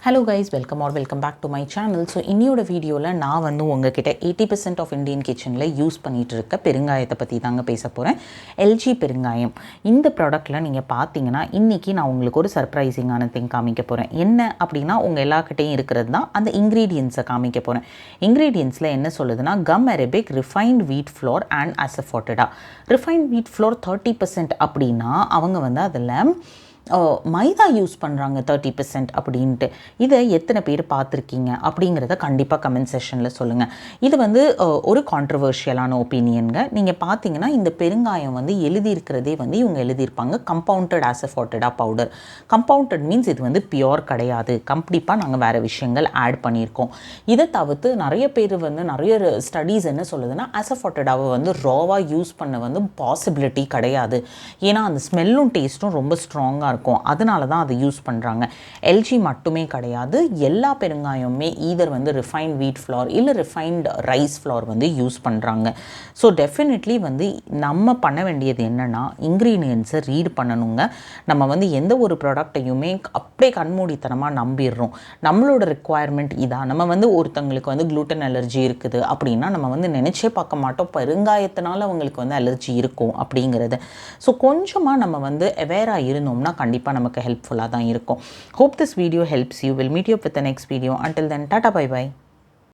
Hello guys, welcome back to my channel. So இன்னியோட வீடியோவில் நான் வந்து உங்ககிட்ட 80% ஆஃப் இந்தியன் கிச்சனில் யூஸ் பண்ணிகிட்டு இருக்க பெருங்காயத்தை பற்றி தாங்க பேச போகிறேன். எல்ஜி பெருங்காயம். இந்த ப்ராடக்ட்டில் நீங்கள் பார்த்தீங்கன்னா இன்றைக்கி நான் உங்களுக்கு ஒரு சர்ப்ரைசிங்கான திங் காமிக்க போகிறேன். என்ன அப்படின்னா உங்கள் எல்லாக்கிட்டையும் இருக்கிறது தான் அந்த இன்க்ரீடியன்ஸை காமிக்க போகிறேன். இன்க்ரீடியன்ஸில் என்ன சொல்லுதுன்னா கம் அரபிக் ரிஃபைன்ட் வீட் ஃப்ளோர் அண்ட் அசஃபோட்டடா. ரிஃபைன்ட் வீட் ஃப்ளோர் 30% அப்படின்னா அவங்க வந்து அதில் மைதா யூஸ் பண்ணுறாங்க 30% அப்படின்ட்டு. இதை எத்தனை பேர் பார்த்துருக்கீங்க அப்படிங்கிறத கண்டிப்பாக கமெண்ட் செஷனில் சொல்லுங்கள். இது வந்து ஒரு கான்ட்ரவர்ஷியலான ஒப்பீனியனுங்க. நீங்கள் பார்த்தீங்கன்னா இந்த பெருங்காயம் வந்து எழுதியிருக்கிறதே வந்து இவங்க எழுதியிருப்பாங்க கம்பவுண்டட் அசஃபோட்டடா பவுடர். கம்பவுண்டட் மீன்ஸ் இது வந்து பியோர் கிடையாது, கண்டிப்பாக நாங்கள் வேறு விஷயங்கள் ஆட் பண்ணியிருக்கோம். இதை தவிர்த்து நிறைய பேர் வந்து நிறைய ஸ்டடீஸ் என்ன சொல்லுதுன்னா அசஃபோட்டடாவை வந்து ராவாக யூஸ் பண்ண வந்து பாசிபிலிட்டி கிடையாது, ஏன்னா அந்த ஸ்மெல்லும் டேஸ்ட்டும் ரொம்ப ஸ்ட்ராங்காக இருக்கும், அதனால தான் அதை யூஸ் பண்ணுறாங்க. எல்ஜி மட்டுமே கிடையாது, எல்லா பெருங்காயமுமே ஈதர் வந்து ரிஃபைன்ட் வீட் ஃப்ளோர் இல்லை ரிஃபைன்ட் ரைஸ் ஃப்ளோர் வந்து யூஸ் பண்ணுறாங்க. ஸோ டெஃபினெட்லி வந்து நம்ம பண்ண வேண்டியது என்னென்னா இன்க்ரீடியன்ஸை ரீட் பண்ணணுங்க. நம்ம வந்து எந்த ஒரு ப்ராடக்டையுமே அப்படியே கண்மூடித்தனமாக நம்பிடுறோம். நம்மளோட ரெக்குவயர்மெண்ட் இதான். நம்ம வந்து ஒருத்தங்களுக்கு வந்து குளூட்டன் அலர்ஜி இருக்குது அப்படின்னா நம்ம வந்து நினச்சே பார்க்க மாட்டோம் பெருங்காயத்தினால அவங்களுக்கு வந்து அலர்ஜி இருக்கும் அப்படிங்கிறது. ஸோ கொஞ்சமாக நம்ம வந்து அவேராக இருந்தோம்னா கண்டிப்பாக நமக்கு ஹெல்ப்ஃபுல்லாக தான் இருக்கும். Hope this video helps you. We'll meet you up with the next video. Until then, tata bye bye.